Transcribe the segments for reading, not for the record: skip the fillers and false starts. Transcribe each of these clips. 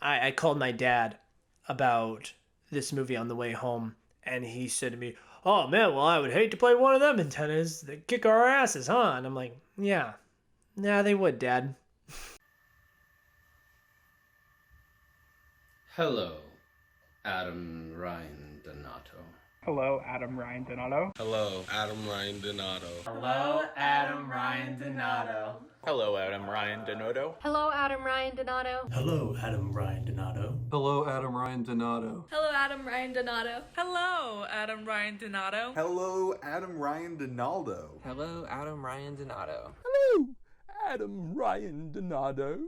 I called my dad about this movie on the way home, and he said to me, "Oh man, well I would hate to play one of them in tennis. They kick our asses, huh?" And I'm like, "Yeah, nah, they would, Dad." Hello, Adam Ryan Donato. Hello, Adam Ryan Donato. Hello, Adam Ryan Donato. Hello, Adam Ryan Donato. Hello, Adam Ryan Donato. Hello, Adam Ryan Donato. Hello, Adam Ryan Donato. Hello, Adam Ryan Donato. Hello, Adam Ryan Donato. Hello, Adam Ryan Donato. Hello, Adam Ryan Donaldo. Hello, Adam Ryan Donato. Hello, Adam Ryan Donato.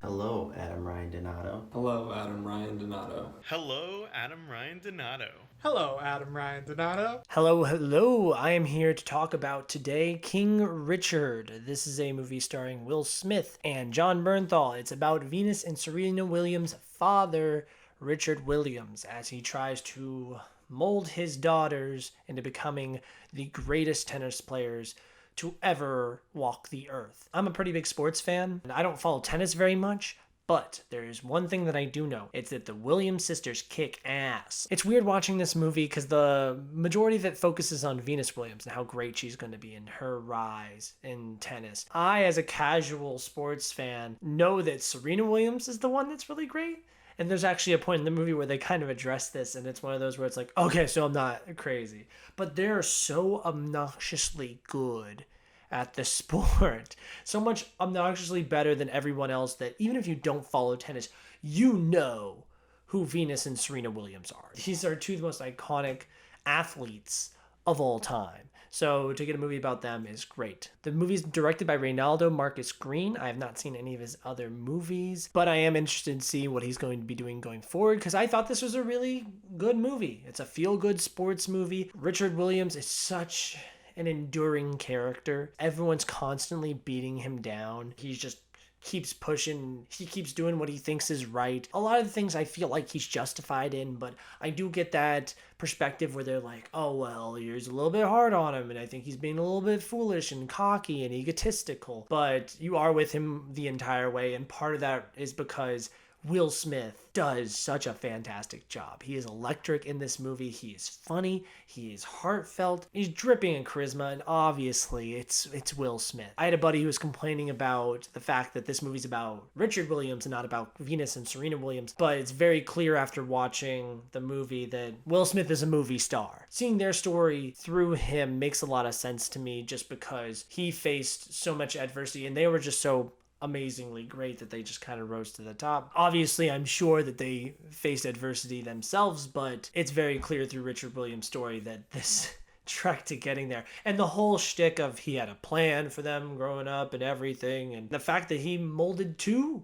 Hello, Adam Ryan Donato. Hello, Adam Ryan Donato. Hello, Adam Ryan Donato. Hello, Adam Ryan Donato. Hello. I am here to talk about today King Richard. This is a movie starring Will Smith and Jon Bernthal. It's about Venus and Serena Williams' father, Richard Williams, as he tries to mold his daughters into becoming the greatest tennis players to ever walk the earth. I'm a pretty big sports fan, and I don't follow tennis very much, but there is one thing that I do know. It's that the Williams sisters kick ass. It's weird watching this movie because the majority of it focuses on Venus Williams and how great she's going to be in her rise in tennis. I, as a casual sports fan, know that Serena Williams is the one that's really great. And there's actually a point in the movie where they kind of address this, and it's one of those where it's like, okay, so I'm not crazy. But they're so obnoxiously good at the sport. So much obnoxiously better than everyone else that even if you don't follow tennis, you know who Venus and Serena Williams are. These are two of the most iconic athletes of all time. So to get a movie about them is great. The movie is directed by Reynaldo Marcus Green. I have not seen any of his other movies, but I am interested in seeing what he's going to be doing going forward because I thought this was a really good movie. It's a feel-good sports movie. Richard Williams is such an enduring character. Everyone's constantly beating him down. He's just keeps pushing. He keeps doing what he thinks is right. A lot of the things I feel like he's justified in, but I do get that perspective where they're like, oh, well, here's a little bit hard on him, and I think he's being a little bit foolish and cocky and egotistical. But you are with him the entire way, and part of that is because Will Smith does such a fantastic job. He is electric in this movie. He is funny. He is heartfelt. He's dripping in charisma, and obviously it's Will Smith. I had a buddy who was complaining about the fact that this movie's about Richard Williams and not about Venus and Serena Williams, but it's very clear after watching the movie that Will Smith is a movie star. Seeing their story through him makes a lot of sense to me just because he faced so much adversity, and they were just so amazingly great that they just kind of rose to the top. Obviously, I'm sure that they faced adversity themselves, but it's very clear through Richard Williams' story that this trek to getting there and the whole shtick of he had a plan for them growing up and everything, and the fact that he molded two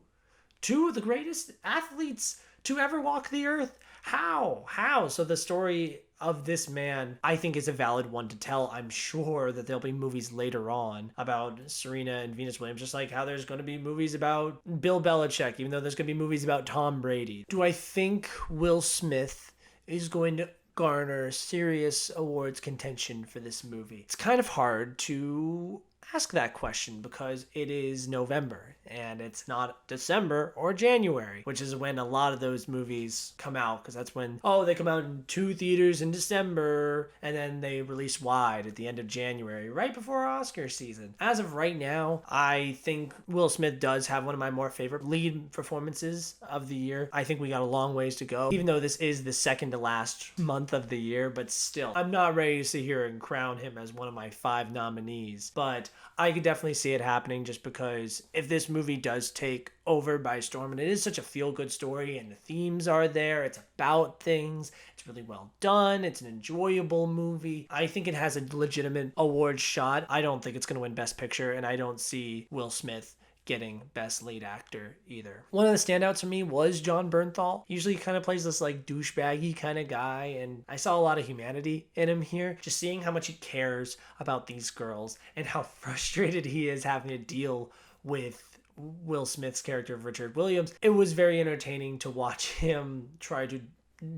of the greatest athletes to ever walk the earth. How? So the story of this man, I think, is a valid one to tell. I'm sure that there'll be movies later on about Serena and Venus Williams, just like how there's going to be movies about Bill Belichick, even though there's going to be movies about Tom Brady. Do I think Will Smith is going to garner serious awards contention for this movie? It's kind of hard to ask that question because it is November and it's not December or January, which is when a lot of those movies come out, because that's when, they come out in 2 theaters in December and then they release wide at the end of January, right before Oscar season. As of right now, I think Will Smith does have one of my more favorite lead performances of the year. I think we got a long ways to go, even though this is the second to last month of the year, but still, I'm not ready to sit here and crown him as one of my 5 nominees, but I could definitely see it happening just because if this movie does take over by storm, and it is such a feel-good story and the themes are there, it's about things, it's really well done, it's an enjoyable movie, I think it has a legitimate award shot. I don't think it's going to win Best Picture, and I don't see Will Smith getting Best Lead Actor either. One of the standouts for me was Jon Bernthal. Usually he kind of plays this like douchebaggy kind of guy, and I saw a lot of humanity in him here. Just seeing how much he cares about these girls and how frustrated he is having to deal with Will Smith's character of Richard Williams. It was very entertaining to watch him try to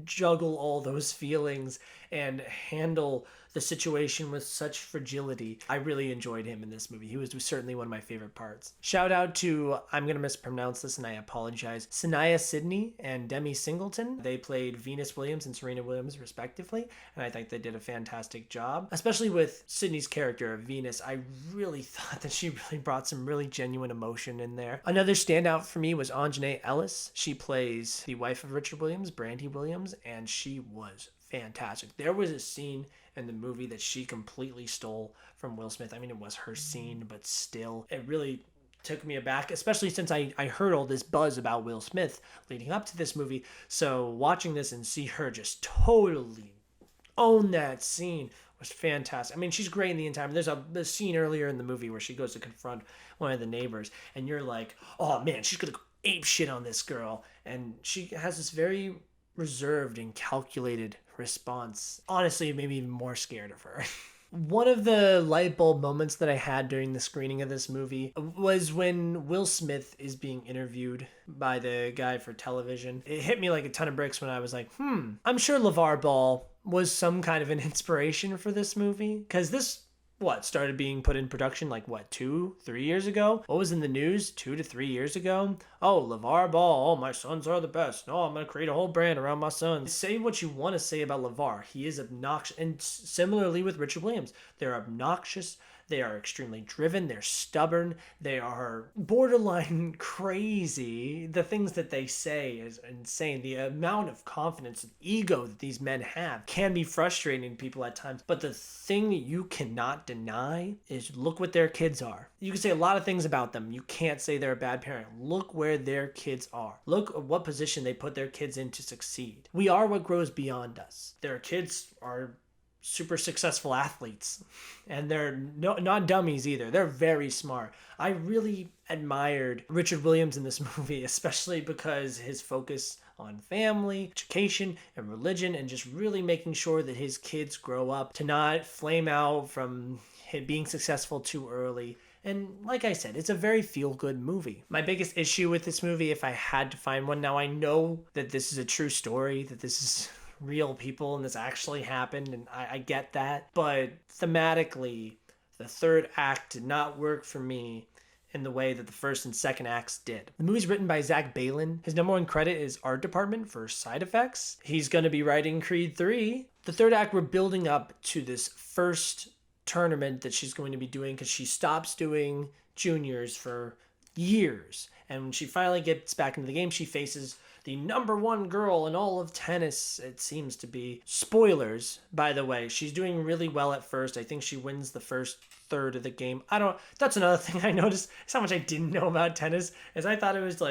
juggle all those feelings and handle the situation with such fragility. I really enjoyed him in this movie. He was certainly one of my favorite parts. Shout out to, I'm going to mispronounce this and I apologize, Sanaya Sidney and Demi Singleton. They played Venus Williams and Serena Williams respectively, and I think they did a fantastic job. Especially with Sydney's character of Venus, I really thought that she really brought some really genuine emotion in there. Another standout for me was Anjanae Ellis. She plays the wife of Richard Williams, Brandy Williams, and she was fantastic. There was a scene in the movie that she completely stole from Will Smith. I mean, it was her scene, but still, it really took me aback, especially since I heard all this buzz about Will Smith leading up to this movie. So watching this and see her just totally own that scene was fantastic. I mean, she's great in the entire. There's a scene earlier in the movie where she goes to confront one of the neighbors, and you're like, oh man, she's gonna go ape shit on this girl, and she has this very reserved and calculated response. Honestly, it made me even more scared of her. One of the light bulb moments that I had during the screening of this movie was when Will Smith is being interviewed by the guy for television. It hit me like a ton of bricks when I was like, I'm sure LeVar Ball was some kind of an inspiration for this movie. Because this, started being put in production 2-3 years ago? What was in the news 2 to 3 years ago? Oh, LeVar Ball, oh, my sons are the best. Oh, I'm going to create a whole brand around my sons. Say what you want to say about LeVar. He is obnoxious. And similarly with Richard Williams, they're obnoxious. They are extremely driven. They're stubborn. They are borderline crazy. The things that they say is insane. The amount of confidence and ego that these men have can be frustrating to people at times. But the thing that you cannot deny is look what their kids are. You can say a lot of things about them. You can't say they're a bad parent. Look where their kids are. Look at what position they put their kids in to succeed. We are what grows beyond us. Their kids are super successful athletes, and they're not dummies either. They're very smart. I really admired Richard Williams in this movie, especially because his focus on family, education, and religion, and just really making sure that his kids grow up to not flame out from being successful too early. And like I said, it's a very feel-good movie. My biggest issue with this movie, if I had to find one, now I know that this is a true story, that this is real people and this actually happened, and I get that, but thematically the third act did not work for me in the way that the first and second acts did. The movie's written by Zach Balon. His number one credit is art department for side effects. He's going to be writing Creed 3. The third act, we're building up to this first tournament that she's going to be doing because she stops doing juniors for years, and when she finally gets back into the game, she faces the number one girl in all of tennis, it seems to be. Spoilers, by the way. She's doing really well at first. I think she wins the first third of the game. That's another thing I noticed. Is how much I didn't know about tennis. Is I thought it was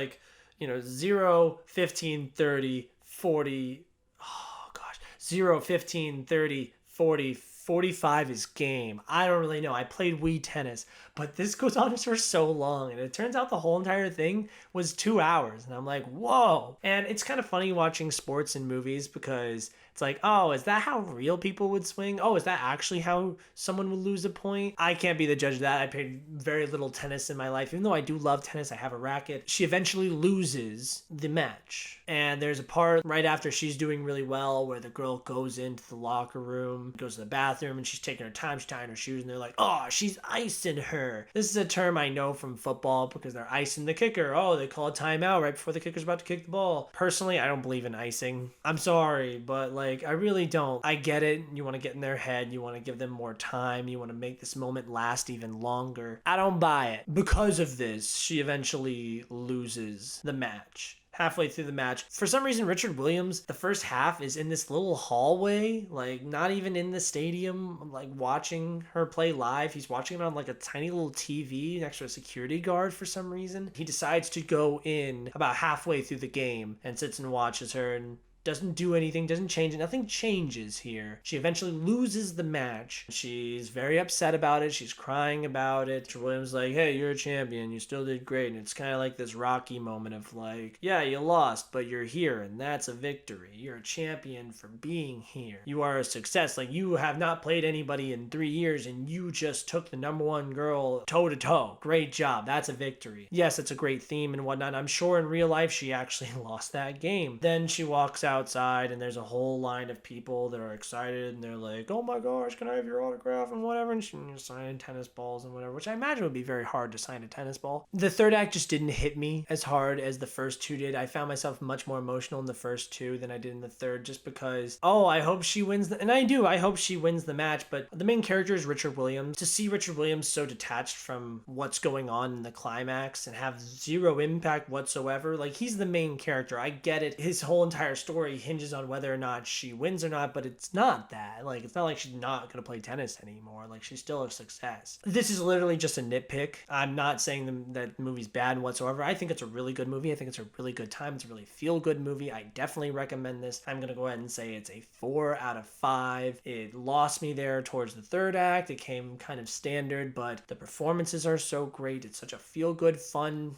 0, 15, 30, 40. Oh, gosh. 0, 15, 30, 40, 45 is game. I don't really know. I played Wii tennis, but this goes on for so long, and it turns out the whole entire thing was 2 hours, and I'm like, whoa. And it's kind of funny watching sports and movies because it's like, oh, is that how real people would swing? Oh, is that actually how someone would lose a point? I can't be the judge of that. I played very little tennis in my life. Even though I do love tennis, I have a racket. She eventually loses the match. And there's a part right after she's doing really well where the girl goes into the locker room, goes to the bathroom, and she's taking her time, she's tying her shoes, and they're like, oh, she's icing her. This is a term I know from football because they're icing the kicker. Oh, they call a timeout right before the kicker's about to kick the ball. Personally, I don't believe in icing. I'm sorry, but I really don't. I get it. You want to get in their head. You want to give them more time. You want to make this moment last even longer. I don't buy it. Because of this, she eventually loses the match. Halfway through the match, for some reason, Richard Williams, the first half is in this little hallway, not even in the stadium, watching her play live. He's watching it on a tiny little TV next to a security guard for some reason. He decides to go in about halfway through the game and sits and watches her and doesn't do anything, doesn't change it. Nothing changes here. She eventually loses the match. She's very upset about it. She's crying about it. Williams like, hey, you're a champion. You still did great. And it's kind of like this Rocky moment of yeah, you lost, but you're here, and that's a victory. You're a champion for being here. You are a success. You have not played anybody in 3 years, and you just took the number one girl toe to toe. Great job. That's a victory. Yes, it's a great theme and whatnot. I'm sure in real life she actually lost that game. Then she walks out outside, and there's a whole line of people that are excited, and they're like, oh my gosh, can I have your autograph and whatever, and she's signing tennis balls and whatever, which I imagine would be very hard to sign a tennis ball. The third act just didn't hit me as hard as the first two did. I found myself much more emotional in the first two than I did in the third, just because, oh, I hope she wins, and I do, I hope she wins the match, but the main character is Richard Williams. To see Richard Williams so detached from what's going on in the climax and have zero impact whatsoever, like, he's the main character. I get it. His whole entire story hinges on whether or not she wins or not, but it's not that. Like, it's not like she's not gonna play tennis anymore. Like, she's still a success. This is literally just a nitpick. I'm not saying that the movie's bad whatsoever. I think it's a really good movie. I think it's a really good time. It's a really feel-good movie. I definitely recommend this. I'm gonna go ahead and say it's a 4 out of 5. It lost me there towards the third act. It came kind of standard, but the performances are so great. It's such a feel-good, fun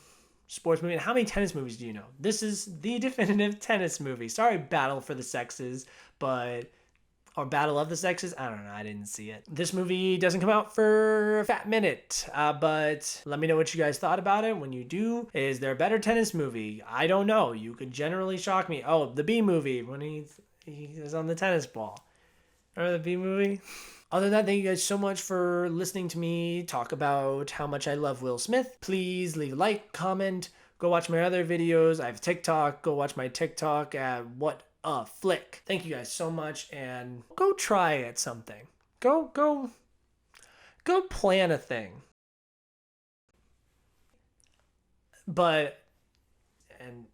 sports movie. And how many tennis movies do you know? This is the definitive tennis movie. Sorry, Battle for the Sexes, or Battle of the Sexes. I don't know. I didn't see it. This movie doesn't come out for a fat minute, but let me know what you guys thought about it. When you do, is there a better tennis movie? I don't know. You could generally shock me. Oh, the B movie when he is on the tennis ball. Remember the B movie? Other than that, thank you guys so much for listening to me talk about how much I love Will Smith. Please leave a like, comment, go watch my other videos. I have TikTok. Go watch my TikTok at What a Flick. Thank you guys so much, and go try at something. Go plan a thing. And